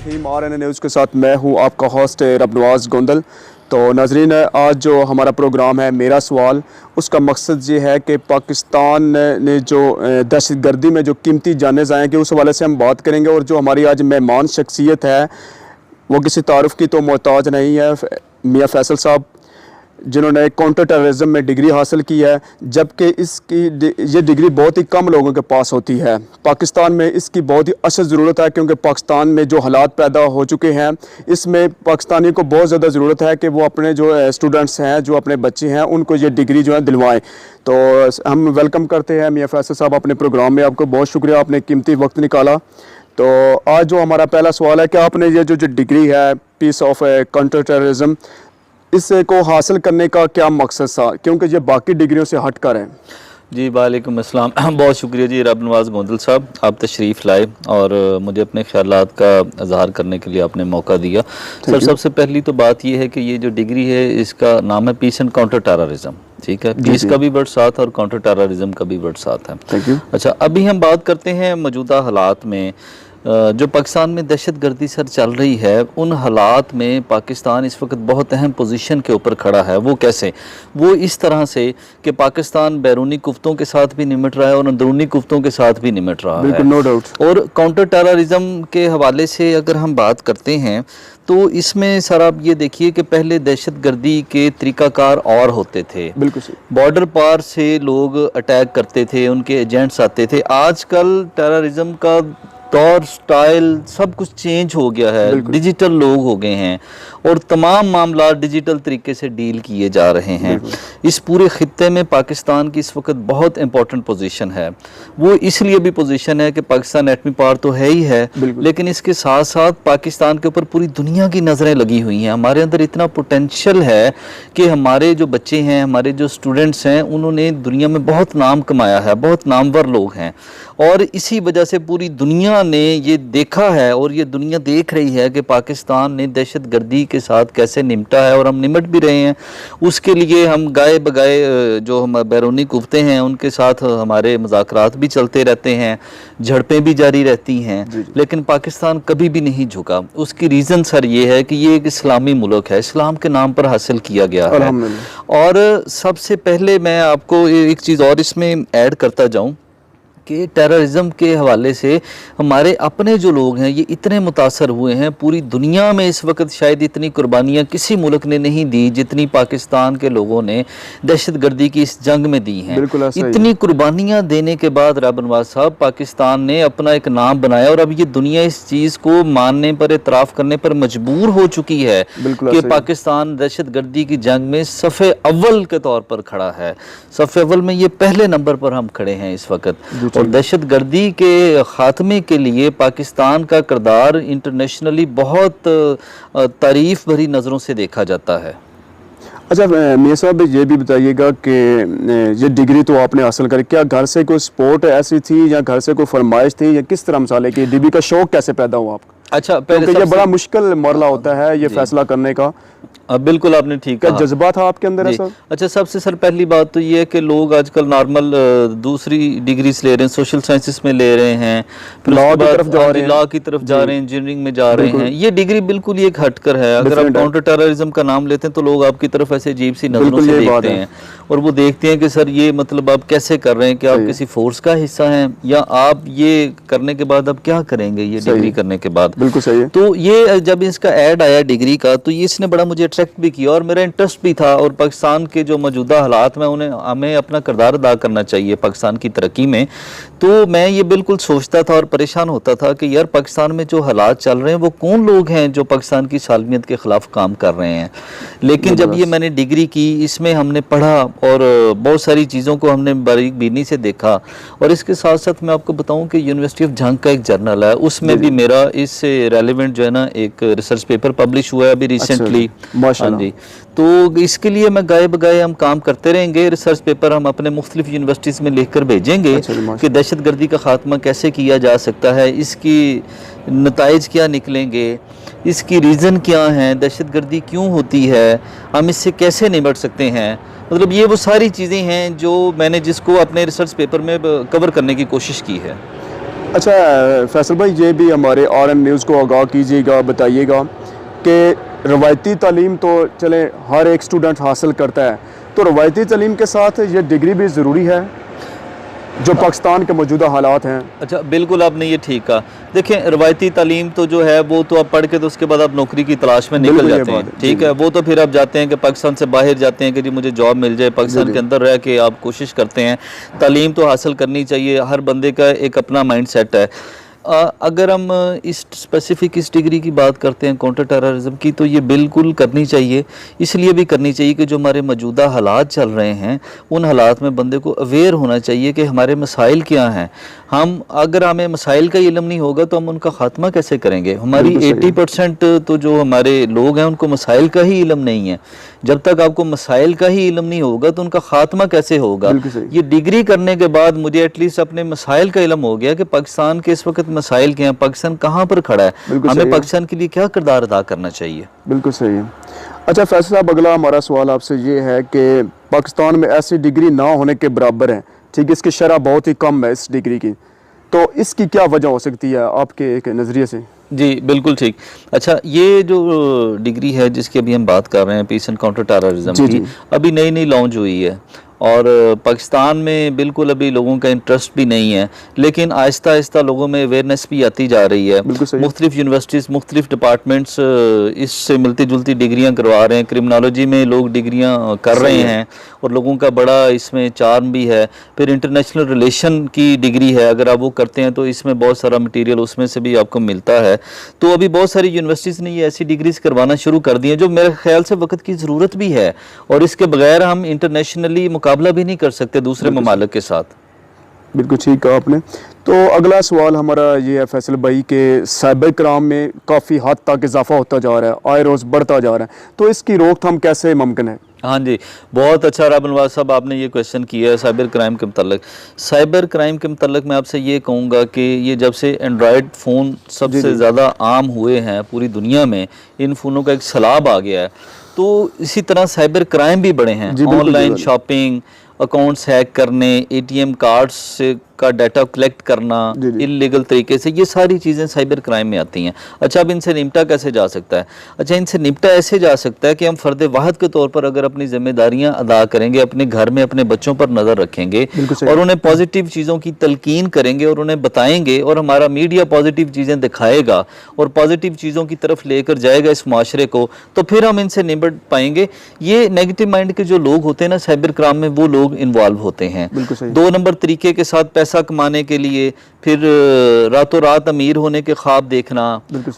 रहीम RN news के साथ मैं हूं आपका होस्ट रबनवाज गोंदल। तो नाजरीन, आज जो हमारा प्रोग्राम है मेरा सवाल, उसका मकसद ये है कि पाकिस्तान ने जो दहशतगर्दी में जो कीमती जानें ज़ाया कि उस हवाले से हम बात करेंगे। और जो हमारी आज मेहमान शख्सियत है वो किसी तारुफ की तो मोहताज नहीं है, मियाँ फैसल साहब, जिन्होंने काउंटर टेररिज्म में डिग्री हासिल की है, जबकि ये डिग्री बहुत ही कम लोगों के पास होती है। पाकिस्तान में इसकी बहुत ही अशद ज़रूरत है, क्योंकि पाकिस्तान में जो हालात पैदा हो चुके हैं, इसमें पाकिस्तानी को बहुत ज़्यादा ज़रूरत है कि वो अपने जो स्टूडेंट्स हैं, जो अपने बच्चे हैं, उनको ये डिग्री जो है दिलवाएं। तो हम वेलकम करते हैं मियाँ फैसल साहब अपने प्रोग्राम में। आपको बहुत शुक्रिया, आपने कीमती वक्त निकाला। तो आज जो हमारा पहला सवाल है कि आपने ये जो डिग्री है पीस ऑफ काउंटर टेररिज्म, इसको हासिल करने का क्या मकसद था, क्योंकि ये बाकी डिग्रियों से हट कर है? जी वालेकुम अस्सलाम, बहुत शुक्रिया जी रबनवाज गोंदल साहब, आप तशरीफ़ लाए और मुझे अपने ख्यालात का इजहार करने के लिए आपने मौका दिया। सर, सबसे पहली तो बात ये है कि ये जो डिग्री है इसका नाम है पीस एंड काउंटर टेररिज्म। ठीक है, पीस का भी वर्ड साथ है और काउंटर टेररिज्म का भी वर्ड साथ है। Thank you. अच्छा, अभी हम बात करते हैं मौजूदा हालात में जो पाकिस्तान में दहशतगर्दी सर चल रही है, उन हालात में पाकिस्तान इस वक्त बहुत अहम पोजीशन के ऊपर खड़ा है। वो कैसे? वो इस तरह से कि पाकिस्तान बैरूनी कुफ्तों के साथ भी निमट रहा है और अंदरूनी कुफ्तों के साथ भी निमट रहा है, नो डाउट। और काउंटर टेररिज्म के हवाले से अगर हम बात करते हैं तो इसमें सर आप ये देखिए कि पहले दहशतगर्दी के तरीक़ाकार और होते थे। बिल्कुल सही। बॉर्डर पार से लोग अटैक करते थे, उनके एजेंट्स आते थे। आजकल टेररिज्म का तौर स्टाइल सब कुछ चेंज हो गया है, डिजिटल लोग हो गए हैं और तमाम मामला डिजिटल तरीके से डील किए जा रहे हैं। इस पूरे खित्ते में पाकिस्तान की इस वक्त बहुत इंपॉर्टेंट पोजीशन है। वो इसलिए भी पोजीशन है कि पाकिस्तान एटमी पावर तो है ही है, लेकिन इसके साथ साथ पाकिस्तान के ऊपर पूरी दुनिया की नज़रें लगी हुई हैं। हमारे अंदर इतना पोटेंशियल है कि हमारे जो बच्चे हैं, हमारे जो स्टूडेंट्स हैं, उन्होंने दुनिया में बहुत नाम कमाया है, बहुत नामवर लोग हैं, और इसी वजह से पूरी दुनिया ने ये देखा है और ये दुनिया देख रही है कि पाकिस्तान ने दहशतगर्दी के साथ कैसे निपटा है, और हम निमट भी रहे हैं। उसके लिए हम गाए बगाए जो हम बैरूनी कुफ्ते हैं उनके साथ हमारे मुज़ाकरात भी चलते रहते हैं, झड़पें भी जारी रहती हैं, लेकिन पाकिस्तान कभी भी नहीं झुका। उसकी रीज़न सर ये है कि ये एक इस्लामी मुल्क है, इस्लाम के नाम पर हासिल किया गया है। और सबसे पहले मैं आपको एक चीज़ और इसमें ऐड करता जाऊँ कि टेररिज्म के हवाले से हमारे अपने जो लोग हैं ये इतने मुतासर हुए हैं। पूरी दुनिया में इस वक्त शायद इतनी कुर्बानियाँ किसी मुल्क ने नहीं दी जितनी पाकिस्तान के लोगों ने दहशतगर्दी की इस जंग में दी हैं। इतनी कुर्बानियाँ देने के बाद रबनवाज साहब, पाकिस्तान ने अपना एक नाम बनाया और अब ये दुनिया इस चीज़ को मानने पर, एतराफ़ करने पर मजबूर हो चुकी है कि पाकिस्तान दहशतगर्दी की जंग में सफ़े अव्वल के तौर पर खड़ा है। सफ़े अव्वल में ये पहले नंबर पर हम खड़े हैं इस वक्त, और दहशतगर्दी के ख़ात्मे के लिए पाकिस्तान का किरदार इंटरनेशनली बहुत तारीफ़ भरी नज़रों से देखा जाता है। अच्छा मियाँ साहब, ये भी बताइएगा कि ये डिग्री तो आपने हासिल करी, क्या घर से कोई सपोर्ट ऐसी थी या घर से कोई फरमाइश थी, या किस तरह मसाले की डिग्री का शौक़ कैसे पैदा हुआ आपका? अच्छा, पहले ये बड़ा मुश्किल मरला होता है ये फैसला करने का। बिल्कुल आपने ठीक कहा। जज्बा था आपके अंदर ऐसा? अच्छा, सबसे सर पहली बात तो ये है कि लोग आजकल नॉर्मल दूसरी डिग्रीज ले रहे हैं, सोशल साइंसेस में ले रहे हैं, लॉ की तरफ जा रहे हैं, इंजीनियरिंग में जा रहे हैं। ये डिग्री बिल्कुल ही एक हटकर है। अगर आप काउंटर टेररिज्म का नाम लेते हैं तो लोग आपकी तरफ ऐसे अजीब सी नजरों से देखते हैं, और वो देखते हैं कि सर ये मतलब आप कैसे कर रहे हैं, कि आप किसी फोर्स का हिस्सा हैं, या आप ये करने के बाद आप क्या करेंगे ये डिग्री करने के बाद। बिल्कुल सही है। तो ये जब इसका ऐड आया डिग्री का, तो ये इसने बड़ा मुझे अट्रैक्ट भी किया और मेरा इंटरेस्ट भी था। और पाकिस्तान के जो मौजूदा हालात में हमें अपना किरदार अदा करना चाहिए पाकिस्तान की तरक्की में, तो मैं ये बिल्कुल सोचता था और परेशान होता था कि यार पाकिस्तान में जो हालात चल रहे हैं वो कौन लोग हैं जो पाकिस्तान की सालमियत के ख़िलाफ़ काम कर रहे हैं। लेकिन जब ये मैंने डिग्री की, इसमें हमने पढ़ा और बहुत सारी चीज़ों को हमने बारीक बीनी से देखा। और इसके साथ साथ मैं आपको बताऊं कि यूनिवर्सिटी ऑफ झंग का एक जर्नल है, उसमें भी मेरा इससे रेलिवेंट जो है ना एक रिसर्च पेपर पब्लिश हुआ है अभी रिसेंटली। हाँ जी, तो इसके लिए मैं गाए बगाए हम काम करते रहेंगे। रिसर्च पेपर हम अपने मुख्तलिफ यूनिवर्सिटीज़ में लिख कर भेजेंगे कि दहशतगर्दी का खात्मा कैसे किया जा सकता है, इसकी नताइज क्या निकलेंगे, इसकी रीज़न क्या हैं, दहशतगर्दी क्यों होती है, हम इससे कैसे निपट सकते हैं। मतलब ये वो सारी चीज़ें हैं जो मैंने जिसको अपने रिसर्च पेपर में कवर करने की कोशिश की है। अच्छा फैसल भाई, ये भी हमारे RM न्यूज़ को आगाह कीजिएगा, बताइएगा कि रवायती तालीम तो चले हर एक स्टूडेंट हासिल करता है, तो रवायती तालीम के साथ ये डिग्री भी ज़रूरी है जो पाकिस्तान के मौजूदा हालात हैं। अच्छा, बिल्कुल आपने ये ठीक कहा। देखें, रवायती तालीम तो जो है वो तो आप पढ़ के तो उसके बाद आप नौकरी की तलाश में निकल बिल्कुल ये जाते हैं, बात है, ठीक जी। है। वो तो फिर आप जाते हैं कि पाकिस्तान से बाहर जाते हैं कि जी मुझे जॉब मिल जाए, पाकिस्तान के अंदर रह के आप कोशिश करते हैं। तालीम तो हासिल करनी चाहिए, हर बंदे का एक अपना माइंड सेट है। अगर हम इस स्पेसिफिक इस डिग्री की बात करते हैं काउंटर टेररिज्म की, तो ये बिल्कुल करनी चाहिए। इसलिए भी करनी चाहिए कि जो हमारे मौजूदा हालात चल रहे हैं उन हालात में बंदे को अवेयर होना चाहिए कि हमारे मसाइल क्या हैं। अगर हमें मसाइल का इल्म नहीं होगा तो हम उनका ख़ात्मा कैसे करेंगे। हमारी 80% तो जो हमारे लोग हैं उनको मसाइल का ही इल्म नहीं है। जब तक आपको मसाइल का ही इल्म नहीं होगा तो उनका ख़ात्मा कैसे होगा। ये डिग्री करने के बाद मुझे एटलीस्ट अपने मसाइल का इल्म हो गया कि पाकिस्तान के इस वक्त मसाइल क्या हैं, पाकिस्तान कहाँ पर खड़ा है, हमें पाकिस्तान के लिए क्या किरदार अदा करना चाहिए। बिल्कुल सही है। अच्छा फैसल साहब, अगला हमारा सवाल आपसे ये है कि पाकिस्तान में ऐसी डिग्री ना होने के बराबर है, ठीक है, इसकी शरह बहुत ही कम है इस डिग्री की, तो इसकी क्या वजह हो सकती है आपके एक नज़रिए से? जी बिल्कुल ठीक। अच्छा, ये जो डिग्री है जिसकी अभी हम बात कर रहे हैं, पीस एंड काउंटर टेररिज्म की, अभी नई नई लॉन्च हुई है और पाकिस्तान में बिल्कुल अभी लोगों का इंटरेस्ट भी नहीं है, लेकिन आहिस्ता आहिस्ता लोगों में अवेयरनेस भी आती जा रही है। मुख्तलिफ यूनिवर्सिटीज़, मुख्तलिफ डिपार्टमेंट्स इससे मिलती जुलती डिग्रियां करवा रहे हैं। क्रिमिनोलॉजी में लोग डिग्रियां कर रहे हैं और लोगों का बड़ा इसमें चार्म भी है। फिर इंटरनेशनल रिलेशन की डिग्री है, अगर आप वो करते हैं तो इसमें बहुत सारा मटीरियल उसमें से भी आपको मिलता है। तो अभी बहुत सारी यूनिवर्सिटीज़ ने ये ऐसी डिग्रीज करवाना शुरू कर दी हैं जो मेरे ख्याल से वक्त की ज़रूरत भी है, और इसके बगैर हम इंटरनेशनली मुकाबला भी नहीं कर सकते दूसरे ममालिक के साथ। बिल्कुल ठीक कहा आपने। तो अगला सवाल हमारा ये है फैसल भाई कि साइबर क्राइम में काफ़ी हद तक इजाफा होता जा रहा है, आए रोज़ बढ़ता जा रहा है, तो इसकी रोकथाम कैसे मुमकिन है? हाँ जी, बहुत अच्छा रहा बनवाज साहब, आपने ये क्वेश्चन किया है साइबर क्राइम के मतलब। साइबर क्राइम के मतलब मैं आपसे ये कहूँगा कि ये जब से एंड्रॉयड फ़ोन सबसे ज़्यादा आम हुए हैं पूरी दुनिया में, इन फ़ोनों का एक सैलाब आ गया है, तो इसी तरह साइबर क्राइम भी बढ़े हैं। ऑनलाइन शॉपिंग, अकाउंट्स हैक करने, ATM कार्ड्स से का डाटा कलेक्ट करना इल्लीगल तरीके से, ये सारी चीज़ें साइबर क्राइम में आती हैं। अच्छा, अब इनसे निपटा कैसे जा सकता है? अच्छा, इनसे निपटा ऐसे जा सकता है कि हम फ़र्द वाहिद के तौर पर अगर अपनी जिम्मेदारियां अदा करेंगे, अपने घर में अपने बच्चों पर नज़र रखेंगे और उन्हें पॉजिटिव चीज़ों की तलकीन करेंगे और उन्हें बताएंगे, और हमारा मीडिया पॉजिटिव चीज़ें दिखाएगा और पॉजिटिव चीज़ों की तरफ लेकर जाएगा इस माशरे को, तो फिर हम इनसे निपट पाएंगे। ये नेगेटिव माइंड के जो लोग होते हैं ना साइबर क्राइम में, वो लोग इन्वॉल्व होते हैं 2 नंबर तरीके के साथ पैसा कमाने के लिए, फिर रातों रात अमीर होने के ख्वाब देखना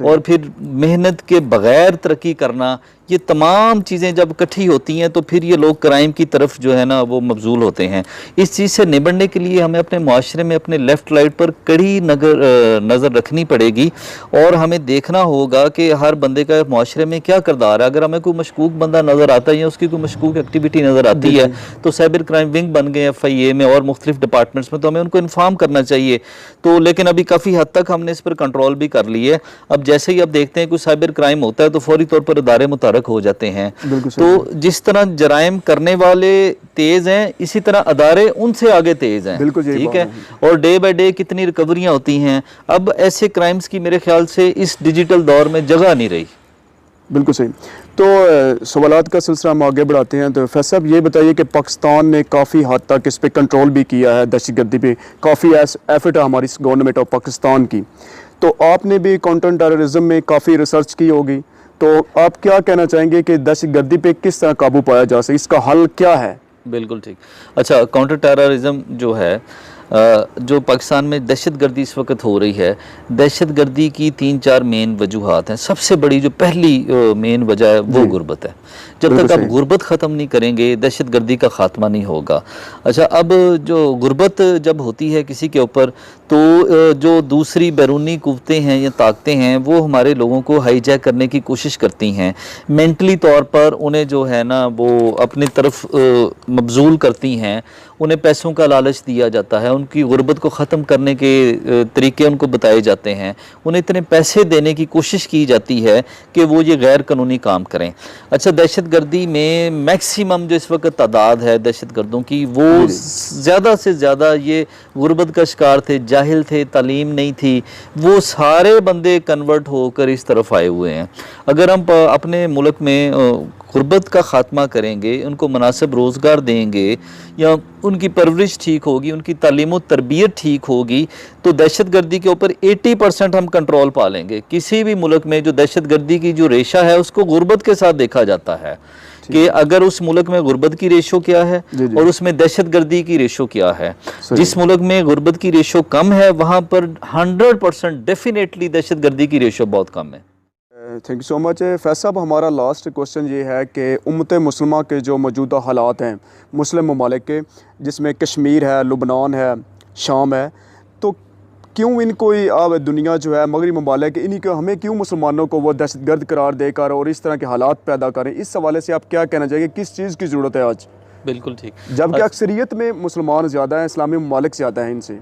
और फिर मेहनत के बगैर तरक्की करना। ये तमाम चीज़ें जब इकट्ठी होती हैं तो फिर ये लोग क्राइम की तरफ जो है ना वो मबजूल होते हैं। इस चीज़ से निबटने के लिए हमें अपने माशरे में अपने लेफ़्ट राइट पर कड़ी नज़र रखनी पड़ेगी और हमें देखना होगा कि हर बंदे का माशरे में क्या किरदार है। अगर हमें कोई मशकूक बंदा नज़र आता है या उसकी कोई मशकूक एक्टिविटी नज़र आती है तो साइबर क्राइम विंग बन गए FIA में और मुख्तलिफ डिपार्टमेंट्स में, तो हमें उनको इन्फॉर्म करना चाहिए। तो लेकिन अभी काफ़ी हद तक हमने इस पर कंट्रोल भी कर ली है। अब जैसे ही अब देखते हैं कोई साइबर क्राइम होता है तो फौरी तौर पर इदारे मुतारक हो जाते हैं। तो जिस तरह जराइम करने वाले तेज हैं, इसी तरह अदारे उनसे आगे तेज हैं, ठीक है। और डे बाय डे कितनी रिकवरियां होती हैं। अब ऐसे क्राइम्स की मेरे ख्याल से इस डिजिटल दौर में जगह नहीं रही। बिल्कुल सही। तो सवालात का सिलसिला हम आगे बढ़ाते हैं। तो फैसल साहब ये बताइए कि पाकिस्तान ने काफ़ी हद तक इस पर कंट्रोल भी किया है, दहशतगर्दी पे काफ़ी एफर्ट है हमारी गवर्नमेंट ऑफ पाकिस्तान की। तो आपने भी काउंटर टेररिज्म में काफ़ी रिसर्च की होगी, तो आप क्या कहना चाहेंगे कि दहशतगर्दी पे किस तरह काबू पाया जा सके, इसका हल क्या है? बिल्कुल ठीक। अच्छा, काउंटर टेररिज्म जो है, जो पाकिस्तान में दहशतगर्दी इस वक्त हो रही है, दहशतगर्दी की 3-4 मेन वजूहात हैं। सबसे बड़ी जो पहली मेन वजह है वो गुर्बत है। जब तक आप गुर्बत ख़त्म नहीं करेंगे दहशतगर्दी का ख़ात्मा नहीं होगा। अच्छा, अब जो गुर्बत जब होती है किसी के ऊपर तो जो दूसरी बैरूनी कुव्वतें हैं या ताकतें हैं वो हमारे लोगों को हाईजैक करने की कोशिश करती हैं, मेंटली तौर पर उन्हें जो है ना वो अपनी तरफ मबजूल करती हैं उन्हें पैसों का लालच दिया जाता है, उनकी गुर्बत को ख़त्म करने के तरीके उनको बताए जाते हैं, उन्हें इतने पैसे देने की कोशिश की जाती है कि वो ये गैर कानूनी काम करें। अच्छा, दहशतगर्दी में मैक्सिमम जो इस वक्त तादाद है दहशतगर्दों की, वो ज़्यादा से ज़्यादा ये गुर्बत का शिकार थे, जाहिल थे, तालीम नहीं थी, वो सारे बंदे कन्वर्ट होकर इस तरफ आए हुए हैं। अगर हम अपने मुल्क में गुर्बत का ख़ात्मा करेंगे, उनको मुनासिब रोज़गार देंगे, या उनकी परवरिश ठीक होगी, उनकी तालीम व तरबियत ठीक होगी, तो दहशतगर्दी के ऊपर 80% हम कंट्रोल पा लेंगे। किसी भी मुल्क में जो दहशतगर्दी की जो रेशा है उसको गुर्बत के साथ देखा जाता है कि अगर उस मुल्क में गुर्बत की रेशो क्या है और उसमें दहशतगर्दी की रेशो क्या है। जिस मुल्क में गुर्बत की रेशो कम है वहाँ पर 100% डेफिनेटली दहशतगर्दी की रेशो बहुत कम है। थैंक यू सो मच फैज़ साहब। हमारा लास्ट क्वेश्चन ये है कि उम्मत मुस्लिमा के जो मौजूदा हालात हैं मुस्लिम ममालिक के, जिसमें कश्मीर है, लुबनान है, शाम है, तो क्यों इनको ही अब दुनिया जो है मगरबी ममालिक इन्हीं को, हमें क्यों मुसलमानों को वो दहशतगर्द करार देकर और इस तरह के हालात पैदा करें? इस हवाले से आप क्या कहना चाहिए, किस चीज़ की ज़रूरत है आज? बिल्कुल ठीक, जबकि अक्सरियत में मुसलमान ज़्यादा हैं, इस्लामी ममालिक ज़्यादा हैं इनसे।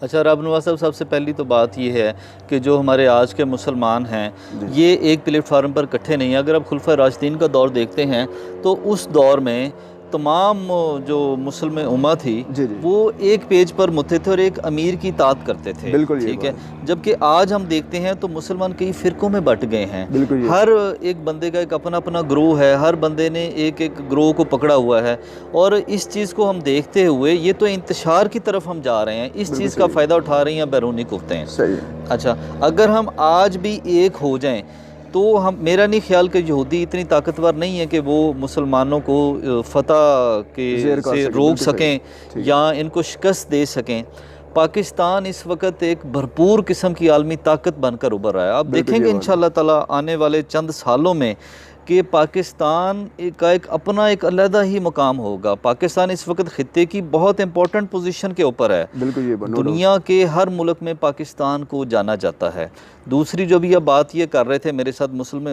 अच्छा रब नवाज साहब, सबसे पहली तो बात ये है कि जो हमारे आज के मुसलमान हैं ये एक प्लेटफार्म पर इकट्ठे नहीं हैं। अगर आप खुलफा राशिदीन का दौर देखते हैं तो उस दौर में तमाम जो मुस्लिम उम्मा थी वो एक पेज पर मुत्तहिद थे और एक अमीर की तात करते थे। बिल्कुल ठीक है। जबकि आज हम देखते हैं तो मुसलमान कई फ़िरक़ों में बट गए हैं। हर एक बंदे का एक अपना अपना ग्रोह है, हर बंदे ने एक एक ग्रोह को पकड़ा हुआ है, और इस चीज़ को हम देखते हुए ये तो इंतशार की तरफ हम जा रहे हैं, इस चीज़ का फ़ायदा उठा रही हैं बैरूनी कुफ्तें। सही है। अच्छा, अगर हम आज भी एक हो जाएँ तो हम, मेरा नहीं ख्याल कि यहूदी इतनी ताकतवर नहीं है कि वो मुसलमानों को फतह के से रोक सकें या इनको शिकस्त दे सकें। पाकिस्तान इस वक्त एक भरपूर किस्म की आलमी ताकत बनकर उभर रहा है। आप देखेंगे इंशाअल्लाह ताला आने वाले चंद सालों में कि पाकिस्तान का एक अपना एक अलग ही मुकाम होगा। पाकिस्तान इस वक्त खित्ते की बहुत इंपॉर्टेंट पोजीशन के ऊपर है। बिल्कुल, ये दुनिया के हर मुल्क में पाकिस्तान को जाना जाता है। दूसरी जो भी अब बात ये कर रहे थे मेरे साथ मुस्लिम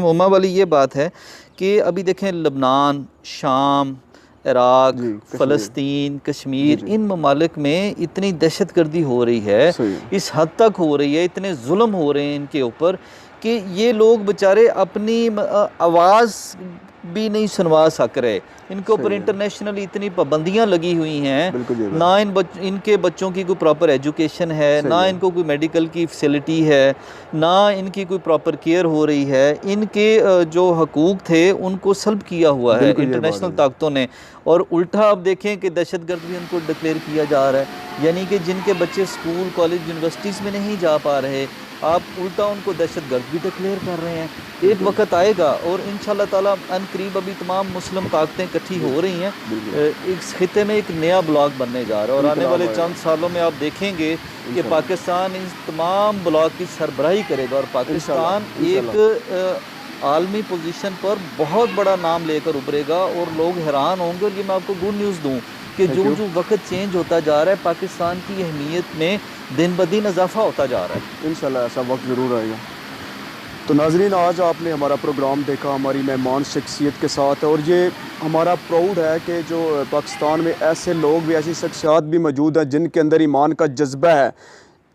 उम्मा वाली ये बात है कि अभी देखें लबनान, शाम, इराक, फ़लस्तीन, कश्मीर, इन ममालिक में इतनी दहशतगर्दी हो रही है, इस हद तक हो रही है, इतने जुल्म हो रहे हैं इनके ऊपर कि ये लोग बेचारे अपनी आवाज़ भी नहीं सुनवा सक रहे। इनके ऊपर इंटरनेशनली इतनी पाबंदियां लगी हुई हैं, ना इनके बच्चों की कोई प्रॉपर एजुकेशन है, ना इनको कोई मेडिकल की फैसिलिटी है, ना इनकी कोई प्रॉपर केयर हो रही है। इनके जो हकूक़ थे उनको सल्ब किया हुआ है इंटरनेशनल ताकतों ने, और उल्टा आप देखें कि दहशतगर्द भी उनको डिक्लेयर किया जा रहा है। यानी कि जिनके बच्चे स्कूल, कॉलेज, यूनिवर्सिटीज़ में नहीं जा पा रहे, आप उल्टा उनको दहशतगर्द भी डिक्लेयर कर रहे हैं। एक वक्त आएगा और इंशाअल्लाह ताला अनकरीब अभी तमाम मुस्लिम ताकतें इकट्ठी हो रही हैं, इस खिते में एक नया ब्लॉक बनने जा रहा है, और आने वाले चंद सालों में आप देखेंगे कि पाकिस्तान इन तमाम ब्लॉक की सरबराही करेगा और पाकिस्तान एक आलमी पोजीशन पर बहुत बड़ा नाम लेकर उभरेगा और लोग हैरान होंगे। और ये मैं आपको गुड न्यूज़ दूँ कि जो वक्त चेंज होता जा रहा है पाकिस्तान की अहमियत में दिन ब दिन इजाफा होता जा रहा है। इंशाल्लाह ऐसा वक्त ज़रूर आएगा। तो नाज़रीन, आज आपने हमारा प्रोग्राम देखा हमारी मेहमान शख्सियत के साथ, और ये हमारा प्राउड है कि जो पाकिस्तान में ऐसे लोग भी, ऐसी शख्सियात भी मौजूद हैं जिनके अंदर ईमान का जज्बा है।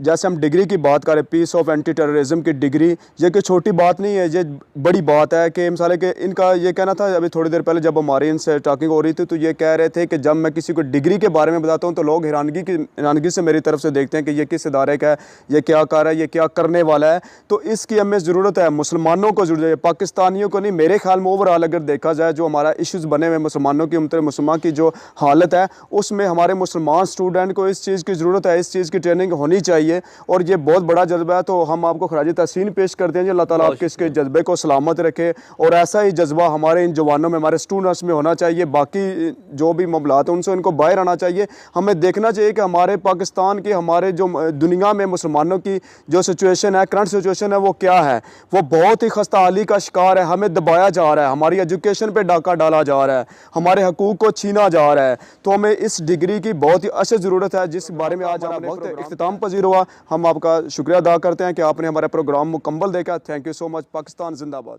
जैसे हम डिग्री की बात करें, पीस ऑफ एंटी टेररिज्म की डिग्री, ये कोई छोटी बात नहीं है, ये बड़ी बात है कि मिसाल के इनका ये कहना था, अभी थोड़ी देर पहले जब हमारी इनसे टॉकिंग हो रही थी तो ये कह रहे थे कि जब मैं किसी को डिग्री के बारे में बताता हूँ तो लोग हैरानगी से मेरी तरफ से देखते हैं कि ये किस इदारे का है, ये क्या कर रहा है, ये क्या करने वाला है। तो इसकी हमें ज़रूरत है, मुसलमानों को ज़रूरत है, पाकिस्तानियों को नहीं। मेरे ख्याल में ओवरऑल अगर देखा जाए जो हमारा इश्यूज़ बने हुए मुसलमानों की, उम्मत मुसलमान की जो हालत है, उसमें हमारे मुसलमान स्टूडेंट को इस चीज़ की ज़रूरत है, इस चीज़ की ट्रेनिंग होनी चाहिए, और ये बहुत बड़ा जज्बा है। तो हम आपको खराज तहसीन पेश करते हैं कि अल्लाह ताला आपके इसके जज्बे को सलामत रखे, और ऐसा ही जज्बा हमारे इन जवानों में, हमारे स्टूडेंट्स में होना चाहिए। बाकी जो भी मामलात हैं उनसे इनको बाहर आना चाहिए। हमें देखना चाहिए कि हमारे पाकिस्तान की, हमारे जो दुनिया में मुसलमानों की जो सिचुएशन है, करंट सिचुएशन है, वो क्या है, वो बहुत ही खस्ता हाली का शिकार है। हमें दबाया जा रहा है, हमारी एजुकेशन पर डाका डाला जा रहा है, हमारे हकूक़ को छीना जा रहा है। तो हमें इस डिग्री की बहुत ही अशद ज़रूरत है, जिस बारे में आज हमारा वक्त इख्तिताम पजीर हुआ। हम आपका शुक्रिया अदा करते हैं कि आपने हमारा प्रोग्राम मुकम्मल देखा। Thank you so much. Pakistan जिंदाबाद।